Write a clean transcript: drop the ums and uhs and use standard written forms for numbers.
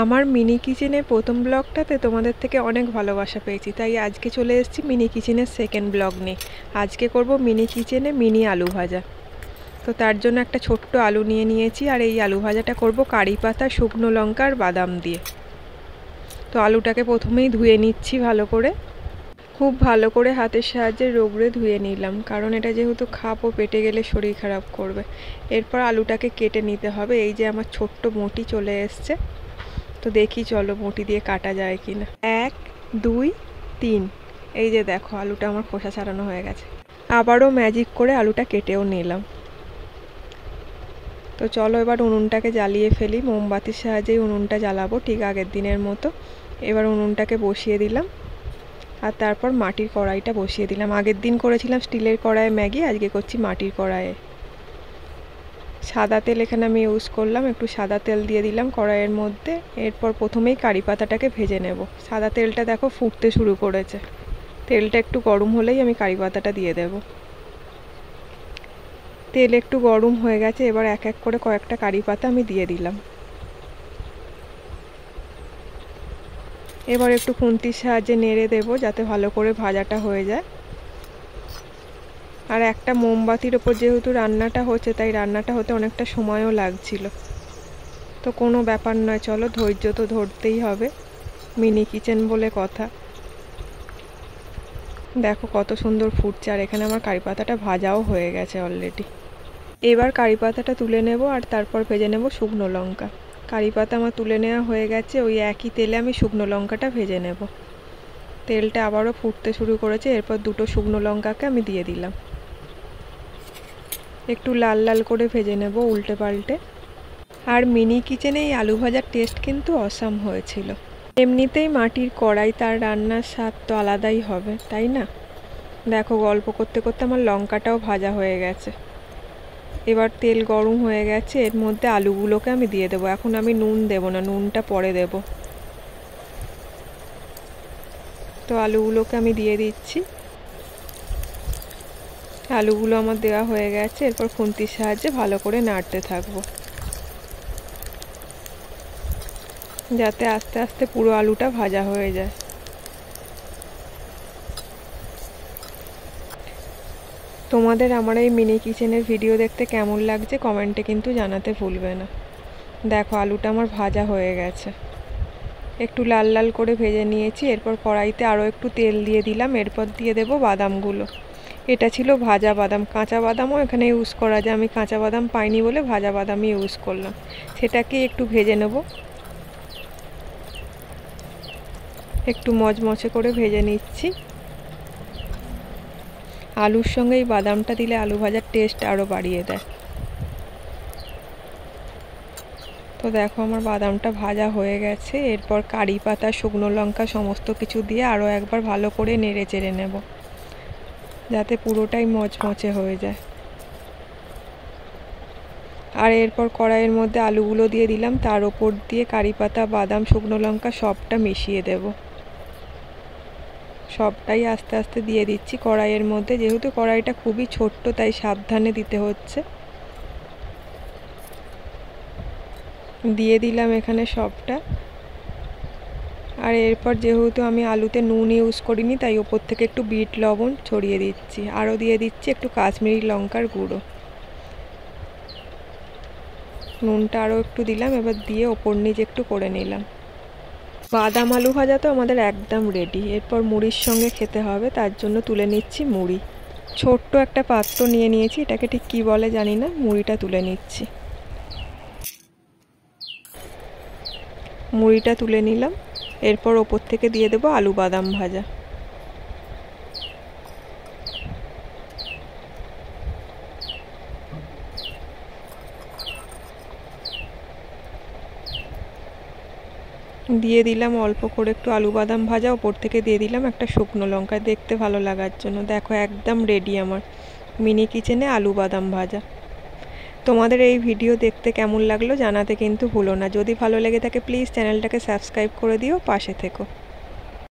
আমার মিনি কিচেনের প্রথম ব্লগটাতে তোমাদের থেকে অনেক ভালোবাসা পেয়েছি, তাই আজকে চলে এসেছি মিনি কিচেনের সেকেন্ড ব্লগ নিয়ে। আজকে করব মিনি কিচেনে মিনি আলু ভাজা। তো তার জন্য একটা ছোট্ট আলু নিয়ে নিয়েছি, আর এই আলু ভাজাটা করব কারি পাতা, শুকনো লঙ্কা আর বাদাম দিয়ে। তো আলুটাকে প্রথমেই ধুয়ে নিচ্ছি ভালো করে, খুব ভালো করে হাতের সাহায্যে রগড়ে ধুয়ে নিলাম, কারণ এটা যেহেতু খাবো পেটে গেলে শরীর খারাপ করবে। এরপর আলুটাকে কেটে নিতে হবে। এই যে আমার ছোট্ট বঁটি চলে এসছে, তো দেখি চলো বঁটি দিয়ে কাটা যায় কি না। 1 2 3, এই যে দেখো আলুটা আমার খোসা ছাড়ানো হয়ে গেছে। আবারও ম্যাজিক করে আলুটা কেটেও নিলাম। তো চলো এবার উনুনটাকে জ্বালিয়ে ফেলি। মোমবাতির সাহায্যেই উনুনটা জ্বালাবো ঠিক আগের দিনের মতো। এবার উনুনটাকে বসিয়ে দিলাম, আর তারপর মাটির কড়াইটা বসিয়ে দিলাম। আগের দিন করেছিলাম স্টিলের কড়াইয়ে ম্যাগি, আজকে করছি মাটির কড়াইয়ে। সাদা তেল এখানে আমি ইউজ করলাম, একটু সাদা তেল দিয়ে দিলাম কড়াইয়ের মধ্যে। এরপর প্রথমেই কারি পাতাটাকে ভেজে নেব। সাদা তেলটা দেখো ফুটতে শুরু করেছে। তেলটা একটু গরম হলেই আমি কারি পাতাটা দিয়ে দেব। তেল একটু গরম হয়ে গেছে, এবার এক এক করে কয়েকটা কারি পাতা আমি দিয়ে দিলাম। এবার একটু খুন্তির সাহায্যে নেড়ে দেব যাতে ভালো করে ভাজাটা হয়ে যায়। আর একটা মোমবাতির ওপর যেহেতু রান্নাটা হচ্ছে, তাই রান্নাটা হতে অনেকটা সময়ও লাগছিল। তো কোনো ব্যাপার নয়, চলো ধৈর্য তো ধরতেই হবে, মিনি কিচেন বলে কথা। দেখো কত সুন্দর ফুটছে, আর এখানে আমার কারি পাতাটা ভাজাও হয়ে গেছে অলরেডি। এবার কারি পাতাটা তুলে নেব, আর তারপর ভেজে নেব শুকনো লঙ্কা। কারি পাতা আমার তুলে নেওয়া হয়ে গেছে, ওই একই তেলে আমি শুকনো লঙ্কাটা ভেজে নেব। তেলটা আবারও ফুটতে শুরু করেছে, এরপর দুটো শুকনো লঙ্কাকে আমি দিয়ে দিলাম। একটু লাল লাল করে ভেজে নেব উল্টে পাল্টে। আর মিনি কিচেনে এই আলু ভাজার টেস্ট কিন্তু অসাম হয়েছিল। এমনিতেই মাটির কড়াই, তার রান্নার স্বাদ তো আলাদাই হবে, তাই না? দেখো গল্প করতে করতে আমার লঙ্কাটাও ভাজা হয়ে গেছে। এবার তেল গরম হয়ে গেছে, এর মধ্যে আলুগুলোকে আমি দিয়ে দেবো। এখন আমি নুন দেব না, নুনটা পরে দেব। তো আলুগুলোকে আমি দিয়ে দিচ্ছি। আলুগুলো আমার দেওয়া হয়ে গেছে, এরপর খুন্তির সাহায্যে ভালো করে নাড়তে থাকবো, যাতে আস্তে আস্তে পুরো আলুটা ভাজা হয়ে যায়। তোমাদের আমার এই মিনি কিচেনের ভিডিও দেখতে কেমন লাগছে কমেন্টে কিন্তু জানাতে ভুলবে না। দেখো আলুটা আমার ভাজা হয়ে গেছে, একটু লাল লাল করে ভেজে নিয়েছি। এরপর কড়াইতে আরও একটু তেল দিয়ে দিলাম, এরপর দিয়ে দেব বাদামগুলো। এটা ছিল ভাজা বাদাম, কাঁচা বাদামও এখানে ইউজ করা যায়, আমি কাঁচা বাদাম পাইনি বলে ভাজা বাদামই ইউজ করলাম। সেটাকে একটু ভেজে নেব, একটু মচমচে করে ভেজে নিচ্ছি। আলুর সঙ্গে এই বাদামটা দিলে আলু ভাজার টেস্ট আরও বাড়িয়ে দেয়। তো দেখো আমার বাদামটা ভাজা হয়ে গেছে। এরপর কারি পাতা, শুকনো লঙ্কা সমস্ত কিছু দিয়ে আরও একবার ভালো করে নেড়ে চেড়ে নেব, যাতে পুরোটাই মচমচে হয়ে যায়। আর এরপর কড়াইয়ের মধ্যে আলুগুলো দিয়ে দিলাম, তার ওপর দিয়ে কারি পাতা, বাদাম, শুকনো লঙ্কা সবটা মিশিয়ে দেব। সবটাই আস্তে আস্তে দিয়ে দিচ্ছি কড়াইয়ের মধ্যে, যেহেতু কড়াইটা খুবই ছোট্ট তাই সাবধানে দিতে হচ্ছে। দিয়ে দিলাম এখানে সবটা। আর এরপর যেহেতু আমি আলুতে নুন ইউজ করিনি, তাই ওপর থেকে একটু বিট লবণ ছড়িয়ে দিচ্ছি। আরও দিয়ে দিচ্ছি একটু কাশ্মীরি লঙ্কার গুঁড়ো। নুনটা আরও একটু দিলাম, এবার দিয়ে ওপর নিচ একটু করে নিলাম। বাদাম আলু ভাজা তো আমাদের একদম রেডি। এরপর মুড়ির সঙ্গে খেতে হবে, তার জন্য তুলে নিচ্ছি মুড়ি। ছোট্ট একটা পাত্র নিয়ে নিয়েছি, এটাকে ঠিক কী বলে জানি না। মুড়িটা তুলে নিচ্ছি, মুড়িটা তুলে নিলাম। এরপর ওপর থেকে দিয়ে দেবো আলু বাদাম ভাজা। দিয়ে দিলাম অল্প করে একটু আলু বাদাম ভাজা, ওপর থেকে দিয়ে দিলাম একটা শুকনো লঙ্কা দেখতে ভালো লাগার জন্য। দেখো একদম রেডি আমার মিনি কিচেনে আলু বাদাম ভাজা। তোমাদের এই ভিডিও দেখতে কেমন লাগলো জানাতে কিন্তু ভুলো না। যদি ভালো লেগে থাকে প্লিজ চ্যানেলটাকে সাবস্ক্রাইব করে দিও, পাশে থেকো।